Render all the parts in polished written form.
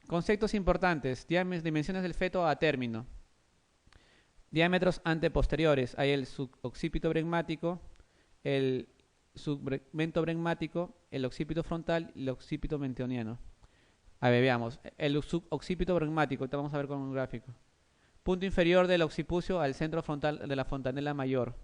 Conceptos importantes. Dimensiones del feto a término. Diámetros anteposteriores. Hay el suboccipito bregmático, el submento bregmático, el occipito frontal y el occipito mentoniano. A ver, veamos. El suboccipito bregmático. Ahorita vamos a ver con un gráfico. Punto inferior del occipucio al centro frontal de la fontanela mayor.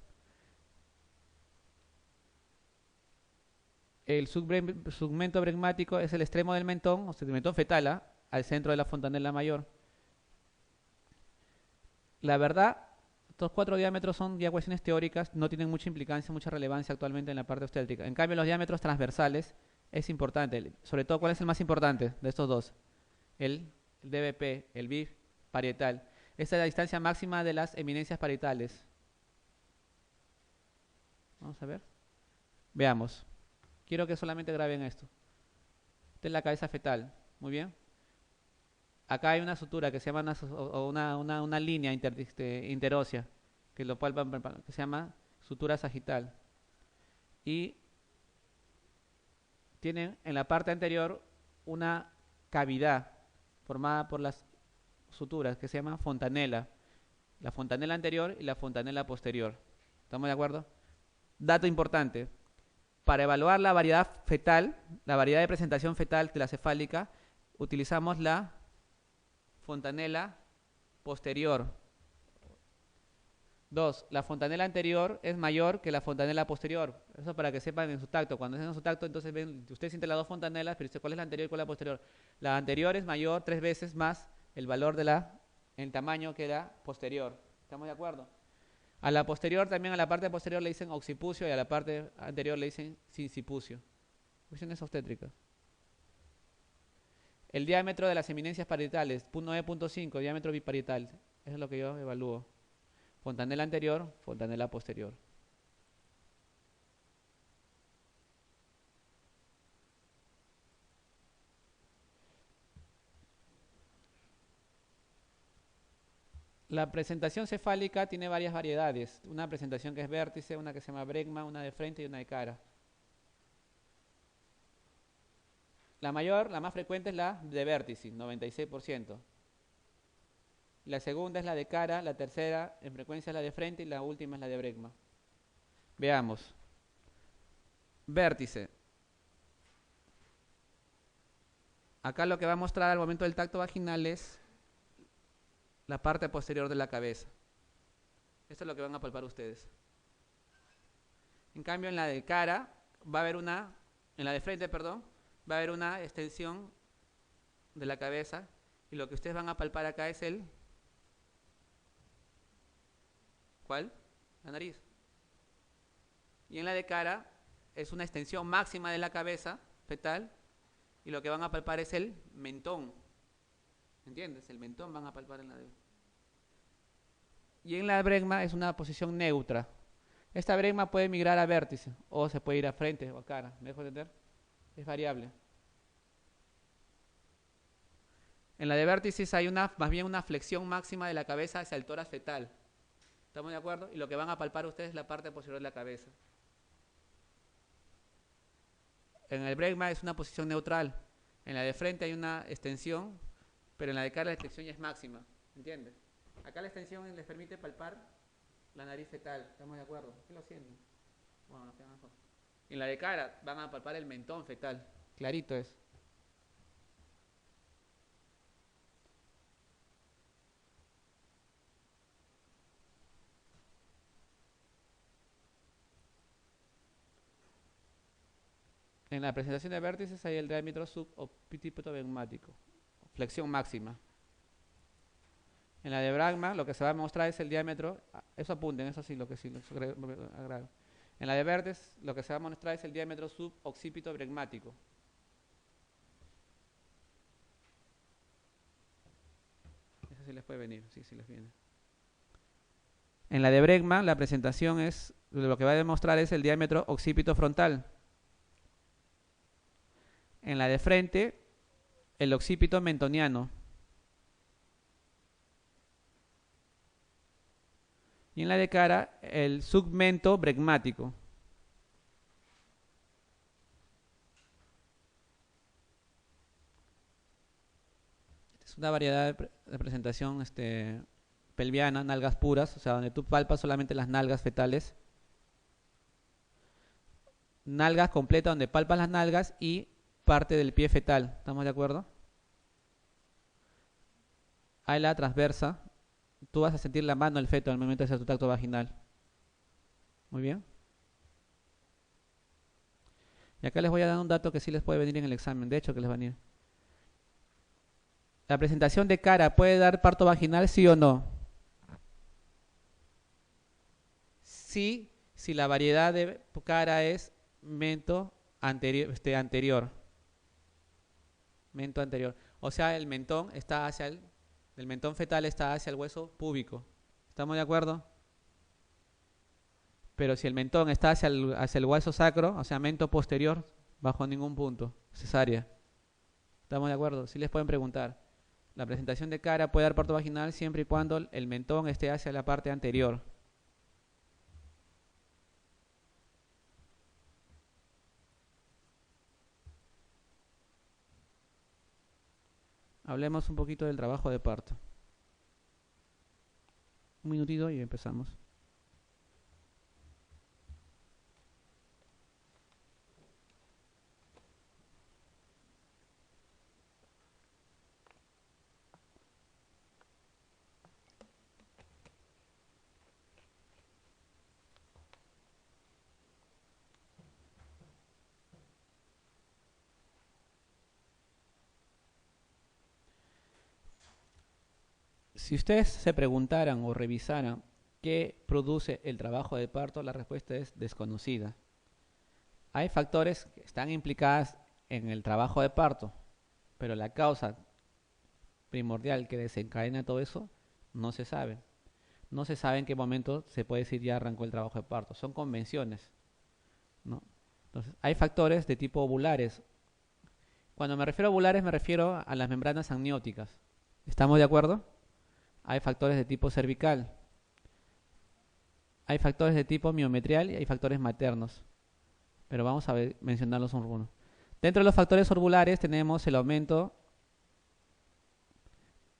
El segmento bregmático es el extremo del mentón, o sea, del mentón fetal, al centro de la fontanela mayor. La verdad, estos 4 diámetros son ya cuestiones teóricas, no tienen mucha implicancia, mucha relevancia actualmente en la parte obstétrica. En cambio, los diámetros transversales es importante. Sobre todo, ¿cuál es el más importante de estos dos? El DBP, el BIF parietal. Esta es la distancia máxima de las eminencias parietales. Vamos a ver. Veamos. Quiero que solamente graben esto. Esta es la cabeza fetal. Muy bien. Acá hay una sutura que se llama una línea interósea que lo palpan, que se llama sutura sagital. Y tienen en la parte anterior una cavidad formada por las suturas que se llama fontanela. La fontanela anterior y la fontanela posterior. ¿Estamos de acuerdo? Dato importante. Para evaluar la variedad fetal, la variedad de presentación fetal de la cefálica, utilizamos la fontanela posterior. 2. La fontanela anterior es mayor que la fontanela posterior. Eso para que sepan en su tacto. Cuando hacen en su tacto, entonces ven, usted siente las dos fontanelas, pero dice cuál es la anterior y cuál es la posterior. La anterior es mayor 3 veces más el valor en tamaño que la posterior. ¿Estamos de acuerdo? A la posterior, también a la parte posterior le dicen occipucio y a la parte anterior le dicen sincipucio. Cuestiones obstétricas. El diámetro de las eminencias parietales, 9.5, diámetro biparietal. Eso es lo que yo evalúo. Fontanela anterior, fontanela posterior. La presentación cefálica tiene varias variedades. Una presentación que es vértice, una que se llama bregma, una de frente y una de cara. La mayor, la más frecuente es la de vértice, 96%. La segunda es la de cara, la tercera en frecuencia es la de frente y la última es la de bregma. Veamos. Vértice. Acá lo que va a mostrar al momento del tacto vaginal es la parte posterior de la cabeza. Esto es lo que van a palpar ustedes. En cambio, en la de cara va a haber en la de frente, perdón, va a haber una extensión de la cabeza y lo que ustedes van a palpar acá es ¿cuál? La nariz. Y en la de cara es una extensión máxima de la cabeza fetal y lo que van a palpar es el mentón. ¿Entiendes? El mentón van a palpar en la de... Y en la bregma es una posición neutra. Esta bregma puede migrar a vértice o se puede ir a frente o a cara. ¿Me dejo entender? Es variable. En la de vértices hay más bien una flexión máxima de la cabeza hacia el tórax fetal. ¿Estamos de acuerdo? Y lo que van a palpar ustedes es la parte posterior de la cabeza. En el bregma es una posición neutral. En la de frente hay una extensión, pero en la de cara la extensión ya es máxima. ¿Entiendes? Acá la extensión les permite palpar la nariz fetal. ¿Estamos de acuerdo? ¿Qué lo sienten? Bueno, mejor. En la de cara van a palpar el mentón fetal. Clarito es. En la presentación de vértices hay el diámetro suboccipito bregmático. Flexión máxima. En la de bregma lo que se va a mostrar es el diámetro, eso apunten, eso sí, lo que sí, agrego. En la de vértices lo que se va a mostrar es el diámetro suboccipito bregmático. Eso sí les puede venir, sí, sí les viene. En la de bregma la presentación es, lo que va a demostrar es el diámetro occipito frontal. En la de frente, el occipito mentoniano. Y en la de cara, el submento bregmático. es una variedad de presentación pelviana, nalgas puras, o sea, donde tú palpas solamente las nalgas fetales. Nalgas completa donde palpas las nalgas y parte del pie fetal. ¿Estamos de acuerdo? Hay la transversa. Tú vas a sentir la mano del feto al momento de hacer tu tacto vaginal. Muy bien. Y acá les voy a dar un dato que sí les puede venir en el examen. De hecho, que les va a venir. ¿La presentación de cara puede dar parto vaginal, sí o no? Sí, si la variedad de cara es mento anterior. Mento anterior. O sea, el mentón está hacia el mentón fetal está hacia el hueso púbico. ¿Estamos de acuerdo? Pero si el mentón está hacia el hueso sacro, o sea, mento posterior, bajo ningún punto, cesárea. ¿Estamos de acuerdo? Sí les pueden preguntar. La presentación de cara puede dar parto vaginal siempre y cuando el mentón esté hacia la parte anterior. Hablemos un poquito del trabajo de parto. Un minutito y empezamos. Si ustedes se preguntaran o revisaran qué produce el trabajo de parto, la respuesta es desconocida. Hay factores que están implicados en el trabajo de parto, pero la causa primordial que desencadena todo eso no se sabe. No se sabe en qué momento se puede decir ya arrancó el trabajo de parto. Son convenciones, ¿no? Entonces, hay factores de tipo ovulares. Cuando me refiero a ovulares me refiero a las membranas amnióticas. ¿Estamos de acuerdo? Hay factores de tipo cervical. Hay factores de tipo miometrial y hay factores maternos. Pero vamos a mencionarlos uno por uno. Dentro de los factores ovulares tenemos el aumento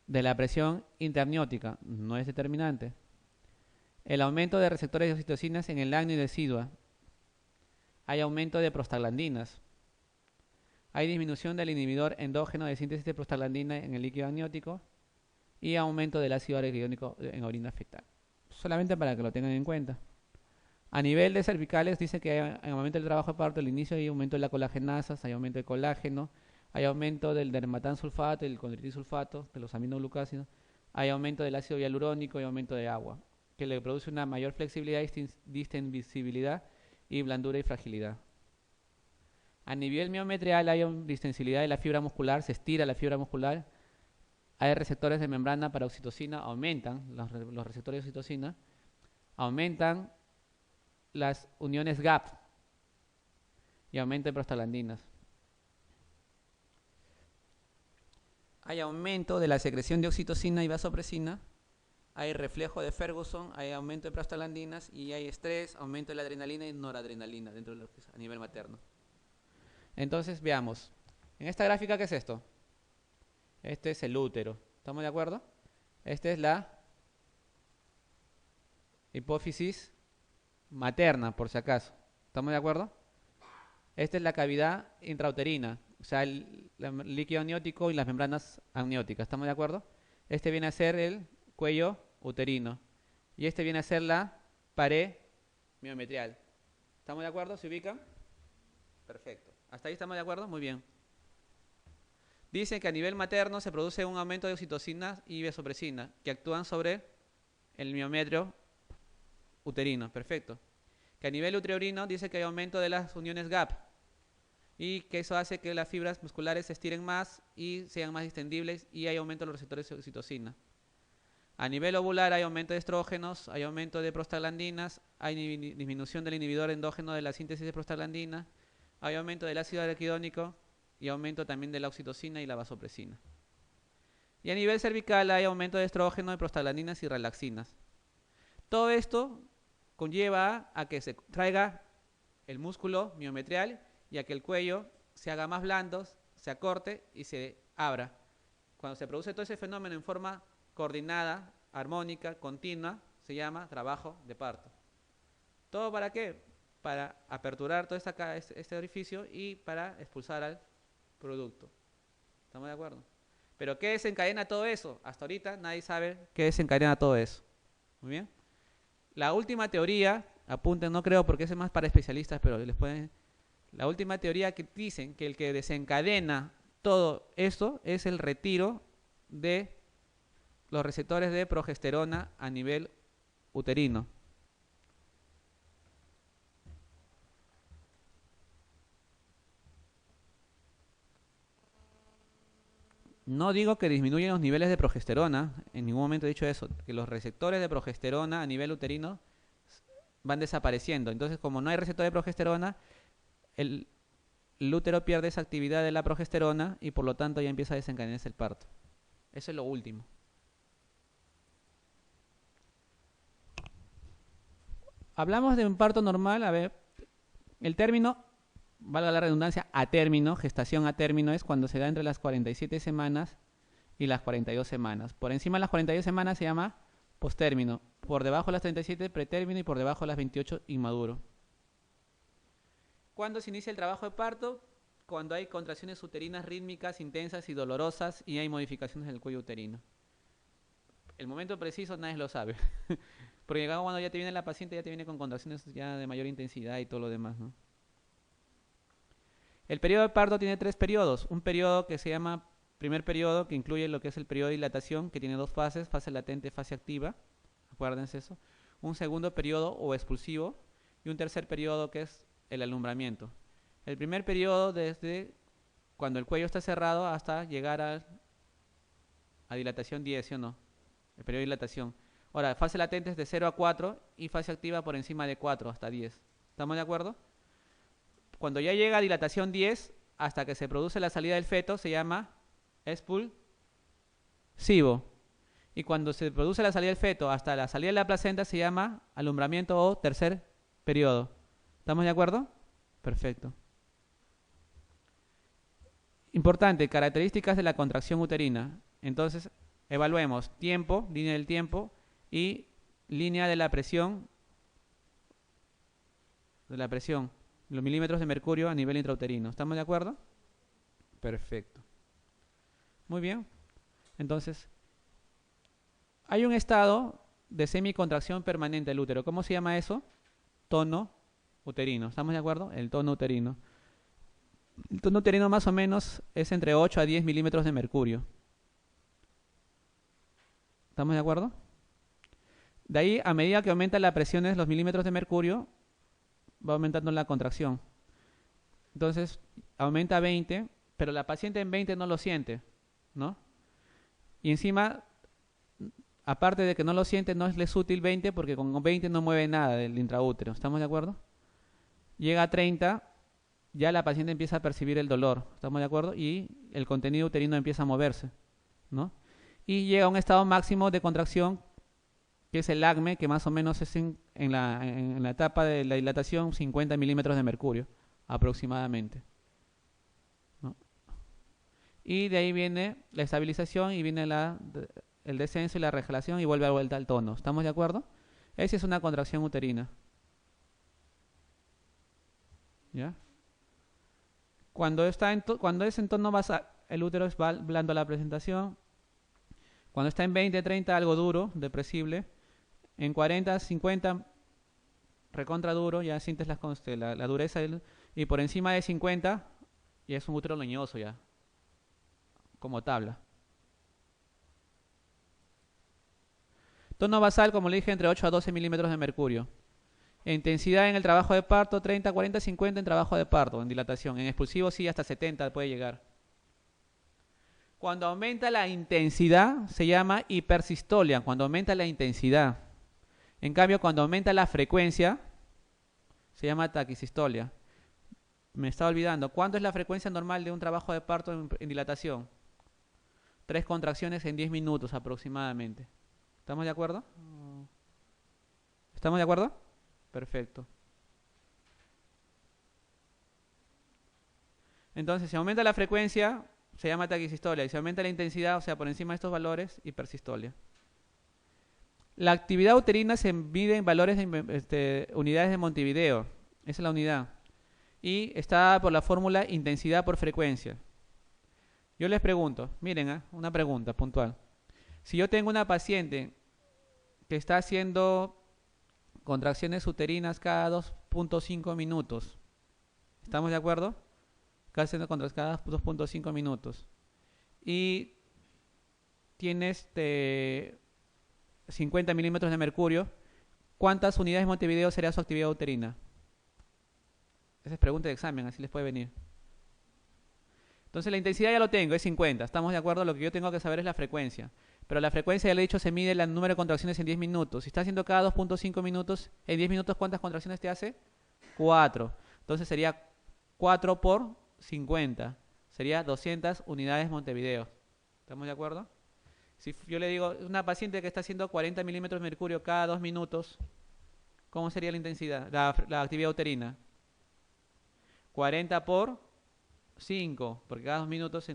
de la presión interamniótica, no es determinante. El aumento de receptores de oxitocinas en el acno decidua. Hay aumento de prostaglandinas. Hay disminución del inhibidor endógeno de síntesis de prostaglandina en el líquido amniótico y aumento del ácido araquidónico en orina fetal. Solamente para que lo tengan en cuenta. A nivel de cervicales dice que en el momento del trabajo de parto, al inicio hay aumento de la colagenasas, hay aumento de colágeno, hay aumento del dermatán sulfato y el condritis sulfato, de los aminoglucásidos, hay aumento del ácido hialurónico y aumento de agua, que le produce una mayor flexibilidad, distensibilidad y blandura y fragilidad. A nivel miometrial hay distensibilidad de la fibra muscular, se estira la fibra muscular, hay receptores de membrana para oxitocina, aumentan los receptores de oxitocina, aumentan las uniones GAP y aumento de prostaglandinas. Hay aumento de la secreción de oxitocina y vasopresina, hay reflejo de Ferguson, hay aumento de prostaglandinas y hay estrés, aumento de la adrenalina y noradrenalina dentro de lo que es a nivel materno. Entonces veamos, en esta gráfica, ¿qué es esto? Este es el útero, ¿estamos de acuerdo? Esta es la hipófisis materna, por si acaso, ¿estamos de acuerdo? Esta es la cavidad intrauterina, o sea, el líquido amniótico y las membranas amnióticas, ¿estamos de acuerdo? Este viene a ser el cuello uterino y este viene a ser la pared miometrial. ¿Estamos de acuerdo? ¿Se ubican? Perfecto. ¿Hasta ahí estamos de acuerdo? Muy bien. Dicen que a nivel materno se produce un aumento de oxitocina y vasopresina que actúan sobre el miometrio uterino. Perfecto. Que a nivel uterino dice que hay aumento de las uniones GAP y que eso hace que las fibras musculares se estiren más y sean más distendibles y hay aumento de los receptores de oxitocina. A nivel ovular hay aumento de estrógenos, hay aumento de prostaglandinas, hay disminución del inhibidor endógeno de la síntesis de prostaglandina, hay aumento del ácido araquidónico y aumento también de la oxitocina y la vasopresina. Y a nivel cervical hay aumento de estrógeno, de prostaglandinas y relaxinas. Todo esto conlleva a que se traiga el músculo miometrial y a que el cuello se haga más blando, se acorte y se abra Cuando se produce todo ese fenómeno en forma coordinada, armónica, continua, se llama trabajo de parto. ¿Todo para qué? Para aperturar todo este orificio y para expulsar al producto. ¿Estamos de acuerdo? ¿Pero qué desencadena todo eso? Hasta ahorita nadie sabe qué desencadena todo eso. Muy bien. La última teoría, apunten, no creo porque ese es más para especialistas, pero les pueden... La última teoría que dicen que el que desencadena todo esto es el retiro de los receptores de progesterona a nivel uterino. No digo que disminuyen los niveles de progesterona, en ningún momento he dicho eso, que los receptores de progesterona a nivel uterino van desapareciendo. Entonces, como no hay receptor de progesterona, el útero pierde esa actividad de la progesterona y por lo tanto ya empieza a desencadenarse el parto. Eso es lo último. Hablamos de un parto normal, a ver, el término, valga la redundancia, a término, gestación a término, es cuando se da entre las 47 semanas y las 42 semanas. Por encima de las 42 semanas se llama postérmino, por debajo de las 37 pretérmino y por debajo de las 28 inmaduro. ¿Cuándo se inicia el trabajo de parto? Cuando hay contracciones uterinas rítmicas, intensas y dolorosas y hay modificaciones en el cuello uterino. El momento preciso nadie lo sabe. Porque cuando ya te viene la paciente, ya te viene con contracciones ya de mayor intensidad y todo lo demás, ¿no? El periodo de parto tiene 3 periodos. Un periodo que se llama primer periodo, que incluye lo que es el periodo de dilatación, que tiene 2 fases, fase latente, fase activa. Acuérdense eso. Un segundo periodo o expulsivo y un tercer periodo que es el alumbramiento. El primer periodo desde cuando el cuello está cerrado hasta llegar a dilatación 10, ¿sí o no? El periodo de dilatación. Ahora, fase latente es de 0 a 4 y fase activa por encima de 4 hasta 10. ¿Estamos de acuerdo? Cuando ya llega a dilatación 10, hasta que se produce la salida del feto, se llama expulsivo. Y cuando se produce la salida del feto hasta la salida de la placenta, se llama alumbramiento o tercer periodo. ¿Estamos de acuerdo? Perfecto. Importante, características de la contracción uterina. Entonces, evaluemos tiempo, línea del tiempo y línea de la presión, los milímetros de mercurio a nivel intrauterino. ¿Estamos de acuerdo? Perfecto. Muy bien. Entonces, hay un estado de semicontracción permanente del útero. ¿Cómo se llama eso? Tono uterino. ¿Estamos de acuerdo? El tono uterino. El tono uterino más o menos es entre 8 a 10 milímetros de mercurio. ¿Estamos de acuerdo? De ahí, a medida que aumenta la presión de los milímetros de mercurio, va aumentando la contracción. Entonces, aumenta a 20, pero la paciente en 20 no lo siente, ¿no? Y encima, aparte de que no lo siente, no es útil 20 porque con 20 no mueve nada del intraútero. ¿Estamos de acuerdo? Llega a 30, ya la paciente empieza a percibir el dolor. ¿Estamos de acuerdo? Y el contenido uterino empieza a moverse, ¿no? Y llega a un estado máximo de contracción, que es el acme, que más o menos es en la etapa de la dilatación 50 milímetros de mercurio, aproximadamente, ¿no? Y de ahí viene la estabilización y viene el descenso y la regulación y vuelve a vuelta al tono. ¿Estamos de acuerdo? Esa es una contracción uterina. ¿Ya? Cuando es en tono basal, el útero es blando a la presentación. Cuando está en 20, 30, algo duro, depresible. En 40, 50, recontra duro, ya sientes la dureza. Y por encima de 50, ya es un útero leñoso ya, como tabla. Tono basal, como le dije, entre 8 a 12 milímetros de mercurio. Intensidad en el trabajo de parto, 30, 40, 50 en trabajo de parto, en dilatación. En expulsivo sí, hasta 70 puede llegar. Cuando aumenta la intensidad, se llama hipersistolia, cuando aumenta la intensidad. En cambio, cuando aumenta la frecuencia, se llama taquisistolia. Me estaba olvidando. ¿Cuánto es la frecuencia normal de un trabajo de parto en dilatación? 3 contracciones en 10 minutos aproximadamente. ¿Estamos de acuerdo? ¿Estamos de acuerdo? Perfecto. Entonces, si aumenta la frecuencia, se llama taquisistolia. Y si aumenta la intensidad, o sea, por encima de estos valores, hipersistolia. La actividad uterina se mide en valores de unidades de Montevideo. Esa es la unidad. Y está por la fórmula intensidad por frecuencia. Yo les pregunto, miren, una pregunta puntual. Si yo tengo una paciente que está haciendo contracciones uterinas cada 2.5 minutos, ¿estamos de acuerdo? Haciendo contracciones cada 2.5 minutos. Y tiene 50 milímetros de mercurio, ¿cuántas unidades de Montevideo sería su actividad uterina? Esa es pregunta de examen, así les puede venir. Entonces la intensidad ya lo tengo, es 50. ¿Estamos de acuerdo? Lo que yo tengo que saber es la frecuencia. Pero la frecuencia, ya le he dicho, se mide el número de contracciones en 10 minutos. Si está haciendo cada 2.5 minutos, en 10 minutos, ¿cuántas contracciones te hace? 4. Entonces sería 4 por 50. Sería 200 unidades Montevideo. ¿Estamos de acuerdo? Si yo le digo, una paciente que está haciendo 40 milímetros de mercurio cada 2 minutos, ¿cómo sería la intensidad? La actividad uterina. 40 por 5, porque cada 2 minutos,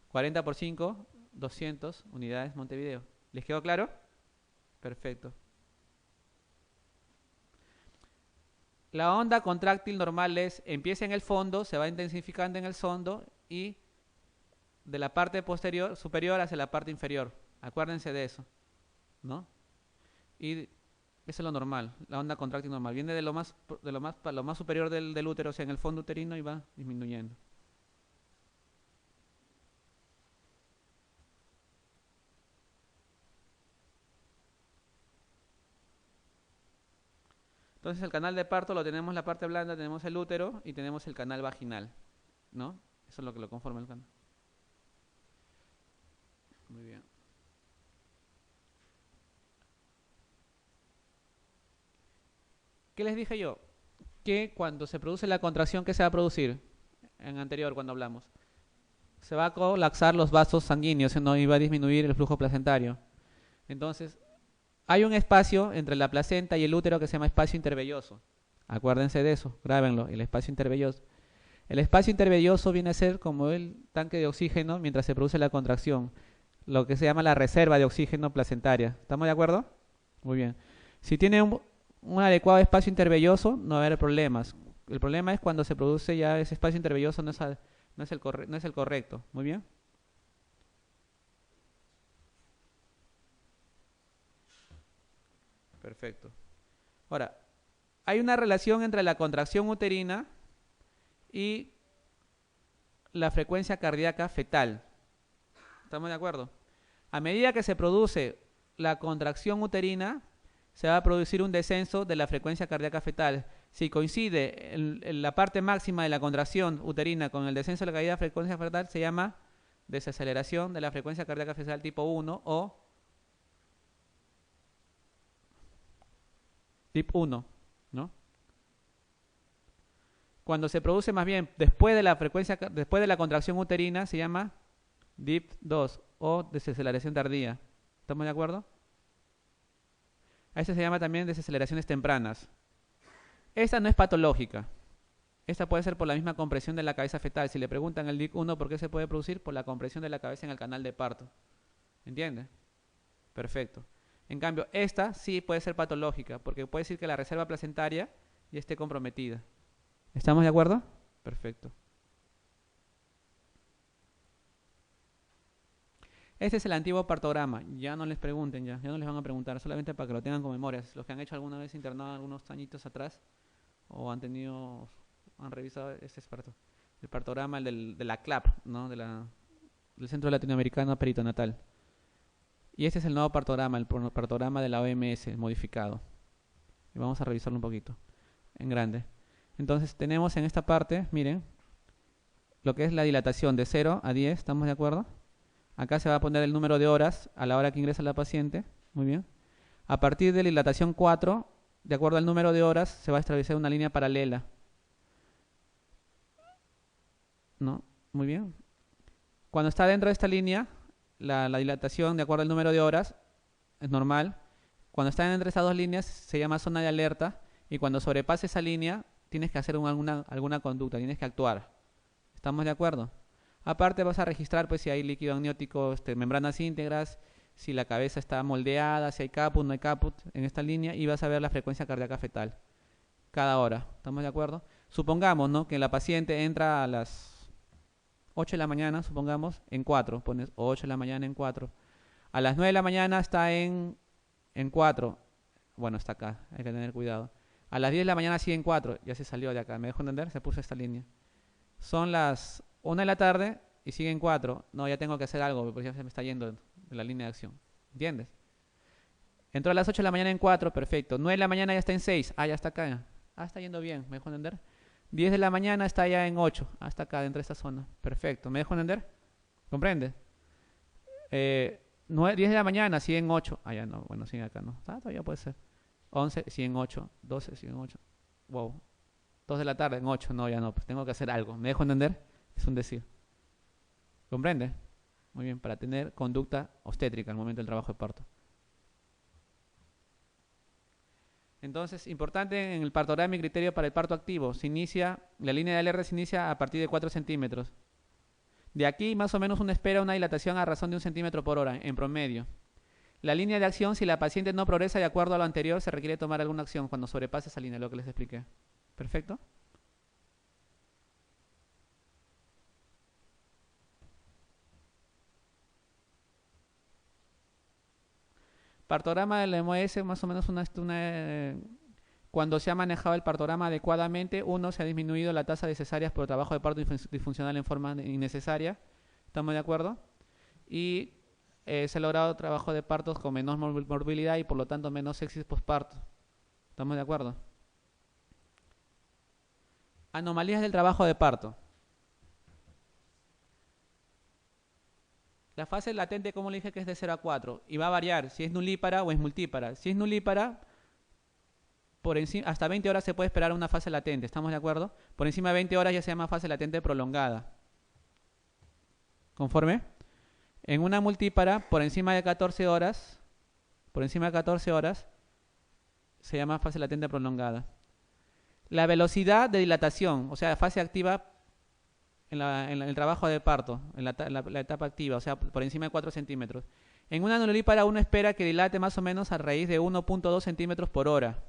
40 por 5, 200 unidades Montevideo. ¿Les quedó claro? Perfecto. La onda contráctil normal empieza en el fondo, se va intensificando en el fondo y de la parte superior hacia la parte inferior. Acuérdense de eso, ¿no? Y eso es lo normal, la onda contráctil normal. Viene de lo más superior del útero, o sea, en el fondo uterino, y va disminuyendo. Entonces el canal de parto lo tenemos la parte blanda, tenemos el útero y tenemos el canal vaginal, ¿no? Eso es lo que lo conforma el canal. Muy bien. ¿Qué les dije yo? Que cuando se produce la contracción, ¿qué se va a producir? En anterior, cuando hablamos. Se va a colapsar los vasos sanguíneos, ¿no? Y va a disminuir el flujo placentario. Entonces, hay un espacio entre la placenta y el útero que se llama espacio intervelloso. Acuérdense de eso, grábenlo, el espacio intervelloso. El espacio intervelloso viene a ser como el tanque de oxígeno mientras se produce la contracción, lo que se llama la reserva de oxígeno placentaria. ¿Estamos de acuerdo? Muy bien. Si tiene un adecuado espacio intervelloso, no va a haber problemas. El problema es cuando se produce ya ese espacio intervelloso no es el correcto. Muy bien. Perfecto. Ahora, hay una relación entre la contracción uterina y la frecuencia cardíaca fetal. ¿Estamos de acuerdo? A medida que se produce la contracción uterina, se va a producir un descenso de la frecuencia cardíaca fetal. Si coincide en la parte máxima de la contracción uterina con el descenso de la caída de frecuencia fetal, se llama desaceleración de la frecuencia cardíaca fetal tipo 1 o tipo 1, ¿no? Cuando se produce más bien después de la contracción uterina, se llama DIP 2 o desaceleración tardía. ¿Estamos de acuerdo? A eso se llama también desaceleraciones tempranas. Esta no es patológica. Esta puede ser por la misma compresión de la cabeza fetal. Si le preguntan al DIP 1 por qué se puede producir, por la compresión de la cabeza en el canal de parto. ¿Entiende? Perfecto. En cambio, esta sí puede ser patológica, porque puede decir que la reserva placentaria ya esté comprometida. ¿Estamos de acuerdo? Perfecto. Este es el antiguo partograma. Ya no les pregunten, ya no les van a preguntar, solamente para que lo tengan con memoria. Los que han hecho alguna vez internado algunos añitos atrás o han revisado este parto. El partograma de la CLAP, ¿no? Del Centro Latinoamericano Peritonatal. Y este es el nuevo partograma, el partograma de la OMS modificado. Y vamos a revisarlo un poquito, en grande. Entonces tenemos en esta parte, miren, lo que es la dilatación de 0 a 10, ¿estamos de acuerdo? Acá se va a poner el número de horas a la hora que ingresa la paciente. Muy bien. A partir de la dilatación 4, de acuerdo al número de horas, se va a establecer una línea paralela. ¿No? Muy bien. Cuando está dentro de esta línea, la dilatación, de acuerdo al número de horas, es normal. Cuando está entre estas dos líneas, se llama zona de alerta. Y cuando sobrepase esa línea, tienes que hacer alguna conducta, tienes que actuar. ¿Estamos de acuerdo? Aparte vas a registrar pues si hay líquido amniótico, membranas íntegras, si la cabeza está moldeada, si hay caput, no hay caput en esta línea y vas a ver la frecuencia cardíaca fetal cada hora. ¿Estamos de acuerdo? Supongamos, ¿no?, que la paciente entra a las 8 de la mañana, supongamos, en 4. Pones 8 de la mañana en 4. A las 9 de la mañana está en 4. Bueno, está acá, hay que tener cuidado. A las 10 de la mañana sigue en 4. Ya se salió de acá, ¿me dejo entender? Se puso esta línea. Son las 1 de la tarde y sigue en 4. No, ya tengo que hacer algo, porque ya se me está yendo de la línea de acción. ¿Entiendes? Entró a las 8 de la mañana en 4, perfecto. 9 de la mañana ya está en 6. Ah, ya está acá. Ah, está yendo bien, ¿me dejo entender? 10 de la mañana está ya en 8. Hasta acá, dentro de esta zona. Perfecto, ¿me dejo entender? ¿Comprende? 10 de la mañana sigue en 8. Ah, ya no, bueno, sigue acá, no. Ah, todavía puede ser. 11 sigue en 8. 12 sigue en 8. Wow. 2 de la tarde en 8. No, ya no, pues tengo que hacer algo. ¿Me dejo entender? Es un decir. ¿Comprende? Muy bien, para tener conducta obstétrica al momento del trabajo de parto. Entonces, importante en el partograma y criterio para el parto activo. La línea de LR se inicia a partir de 4 centímetros. De aquí, más o menos, uno espera una dilatación a razón de 1 centímetro por hora, en promedio. La línea de acción, si la paciente no progresa de acuerdo a lo anterior, se requiere tomar alguna acción cuando sobrepase esa línea, lo que les expliqué. ¿Perfecto? Partograma del MOS, más o menos cuando se ha manejado el partograma adecuadamente, se ha disminuido la tasa de cesáreas por trabajo de parto disfuncional en forma innecesaria. ¿Estamos de acuerdo? Y se ha logrado trabajo de partos con menor morbilidad y por lo tanto menos sepsis postparto. ¿Estamos de acuerdo? Anomalías del trabajo de parto. La fase latente, como le dije, que es de 0 a 4 y va a variar si es nulípara o es multípara. Si es nulípara, hasta 20 horas se puede esperar una fase latente, ¿estamos de acuerdo? Por encima de 20 horas ya se llama fase latente prolongada. ¿Conforme? En una multípara, por encima de 14 horas, se llama fase latente prolongada. La velocidad de dilatación, o sea, fase activa en el trabajo de parto, en la etapa activa, o sea, por encima de 4 centímetros. En una nulípara uno espera que dilate más o menos a raíz de 1.2 centímetros por hora.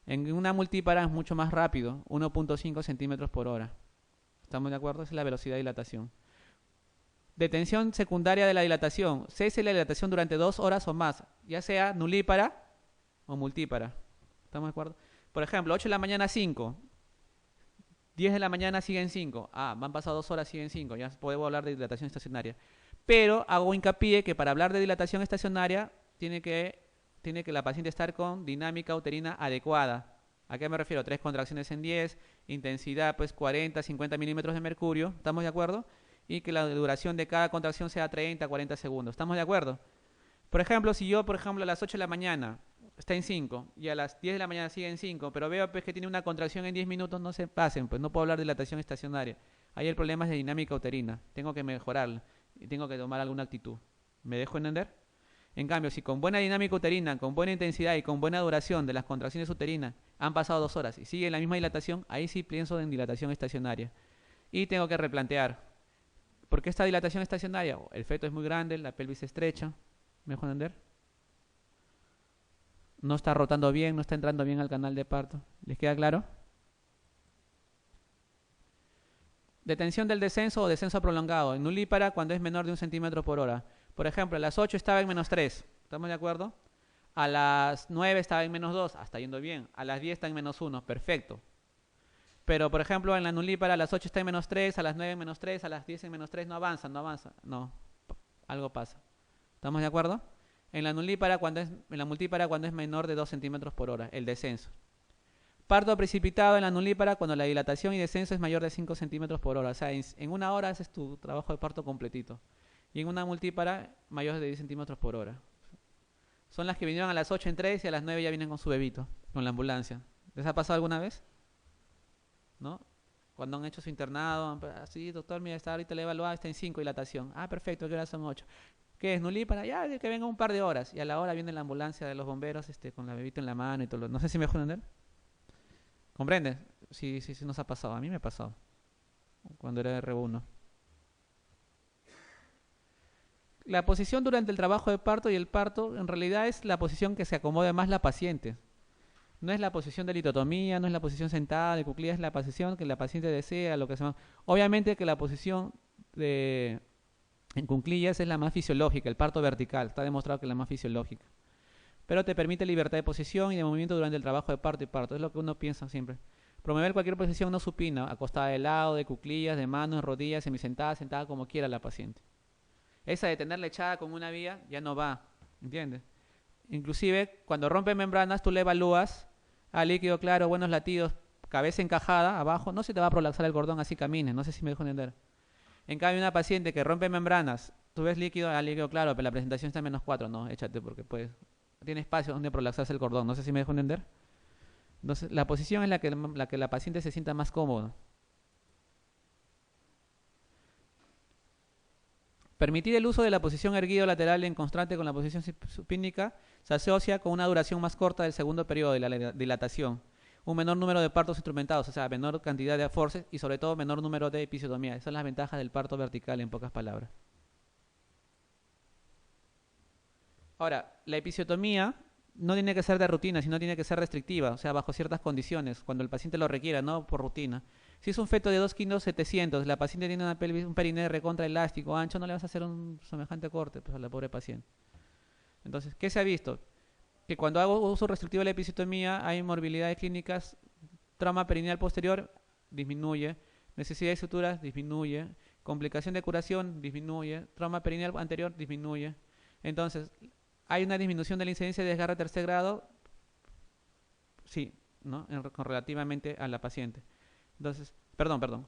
En una multípara es mucho más rápido, 1.5 centímetros por hora. ¿Estamos de acuerdo? Esa es la velocidad de dilatación. Detención secundaria de la dilatación. Cese la dilatación durante 2 horas o más, ya sea nulípara o multípara. ¿Estamos de acuerdo? Por ejemplo, 8 de la mañana 5. 10 de la mañana siguen 5. Ah, van pasado 2 horas, siguen 5. Ya podemos hablar de dilatación estacionaria. Pero hago hincapié que para hablar de dilatación estacionaria tiene que la paciente estar con dinámica uterina adecuada. ¿A qué me refiero? 3 contracciones en 10, intensidad pues 40, 50 milímetros de mercurio. ¿Estamos de acuerdo? Y que la duración de cada contracción sea 30, 40 segundos. ¿Estamos de acuerdo? Por ejemplo, si yo, a las 8 de la mañana está en 5 y a las 10 de la mañana sigue en 5, pero veo pues, que tiene una contracción en 10 minutos, no se pasen, pues no puedo hablar de dilatación estacionaria. Ahí el problema es de dinámica uterina. Tengo que mejorarla y tengo que tomar alguna actitud. ¿Me dejo entender? En cambio, si con buena dinámica uterina, con buena intensidad y con buena duración de las contracciones uterinas han pasado 2 horas y sigue la misma dilatación, ahí sí pienso en dilatación estacionaria. Y tengo que replantear. ¿Por qué esta dilatación estacionaria? El feto es muy grande, la pelvis estrecha. ¿Me dejo entender? No está rotando bien, no está entrando bien al canal de parto. ¿Les queda claro? Detención del descenso o descenso prolongado. En nulípara cuando es menor de 1 centímetro por hora. Por ejemplo, a las 8 estaba en menos 3. ¿Estamos de acuerdo? A las 9 estaba en menos 2. Está yendo bien. A las 10 está en menos 1. Perfecto. Pero, por ejemplo, en la nulípara a las 8 está en menos 3, a las 9 en menos 3, a las 10 en menos 3. No avanza, no avanza. No. Algo pasa. ¿Estamos de acuerdo? En la multípara cuando es menor de 2 centímetros por hora. El descenso. Parto precipitado en la nulípara cuando la dilatación y descenso es mayor de 5 centímetros por hora. O sea, en 1 hora haces tu trabajo de parto completito. Y en una multípara mayor de 10 centímetros por hora. Son las que vinieron a las 8 en 3 y a las 9 ya vienen con su bebito, con la ambulancia. ¿Les ha pasado alguna vez? ¿No? Cuando han hecho su internado, así, doctor, mira, ahorita le he evaluado, está en 5 dilatación. Ah, perfecto, ¿qué hora son 8? ¿Qué es nulípara? Ya, que venga un par de horas. Y a la hora viene la ambulancia de los bomberos con la bebita en la mano y todo. No sé si me dejo entender. ¿Comprendes? Sí, nos ha pasado. A mí me ha pasado. Cuando era R1. La posición durante el trabajo de parto y el parto en realidad es la posición que se acomode más la paciente. No es la posición de litotomía, no es la posición sentada de cuclillas, es la posición que la paciente desea, lo que se llama. Obviamente que la posición de, en cuclillas es la más fisiológica, el parto vertical, está demostrado que es la más fisiológica. Pero te permite libertad de posición y de movimiento durante el trabajo de parto y parto, es lo que uno piensa siempre. Promover cualquier posición no supina, acostada de lado, de cuclillas, de manos, rodillas, semisentada, sentada, como quiera la paciente. Esa de tenerla echada con una vía ya no va, ¿entiendes? Inclusive cuando rompe membranas tú le evalúas a líquido claro, buenos latidos, cabeza encajada abajo, no se te va a prolaxar el cordón así camines, no sé si me dejo entender. En cambio una paciente que rompe membranas, tú ves líquido a líquido claro, pero la presentación está en -4, no, échate porque pues tiene espacio donde prolaxarse el cordón, no sé si me dejo entender. Entonces la posición es la que la paciente se sienta más cómoda. Permitir el uso de la posición erguido-lateral en constante con la posición supínica se asocia con una duración más corta del segundo periodo de la dilatación, un menor número de partos instrumentados, o sea, menor cantidad de forces y sobre todo menor número de episiotomías. Esas son las ventajas del parto vertical en pocas palabras. Ahora, la episiotomía no tiene que ser de rutina, sino tiene que ser restrictiva, o sea, bajo ciertas condiciones, cuando el paciente lo requiera, no por rutina. Si es un feto de 2 kilos 700, la paciente tiene una pelvis, un perineo recontra elástico, ancho, no le vas a hacer un semejante corte pues, a la pobre paciente. Entonces, ¿qué se ha visto? Que cuando hago uso restrictivo de la episiotomía hay morbilidades clínicas, trauma perineal posterior disminuye, necesidad de suturas disminuye, complicación de curación disminuye, trauma perineal anterior disminuye. Entonces, ¿hay una disminución de la incidencia de desgarre de tercer grado? Sí, ¿no? Relativamente a la paciente. Entonces, perdón.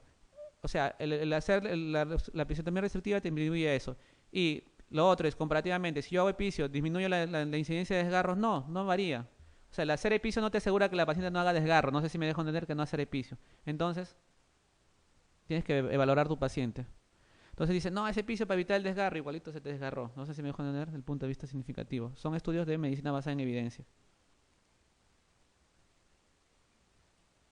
O sea, el hacer la episiotomía restrictiva te disminuye eso. Y lo otro es, comparativamente, si yo hago epicio, ¿disminuye la incidencia de desgarros? No, no varía. O sea, el hacer epicio no te asegura que la paciente no haga desgarro. No sé si me dejo entender que no hacer epicio. Entonces, tienes que valorar tu paciente. Entonces dice, no, ese epicio para evitar el desgarro, igualito se te desgarró. No sé si me dejo entender desde el punto de vista significativo. Son estudios de medicina basada en evidencia.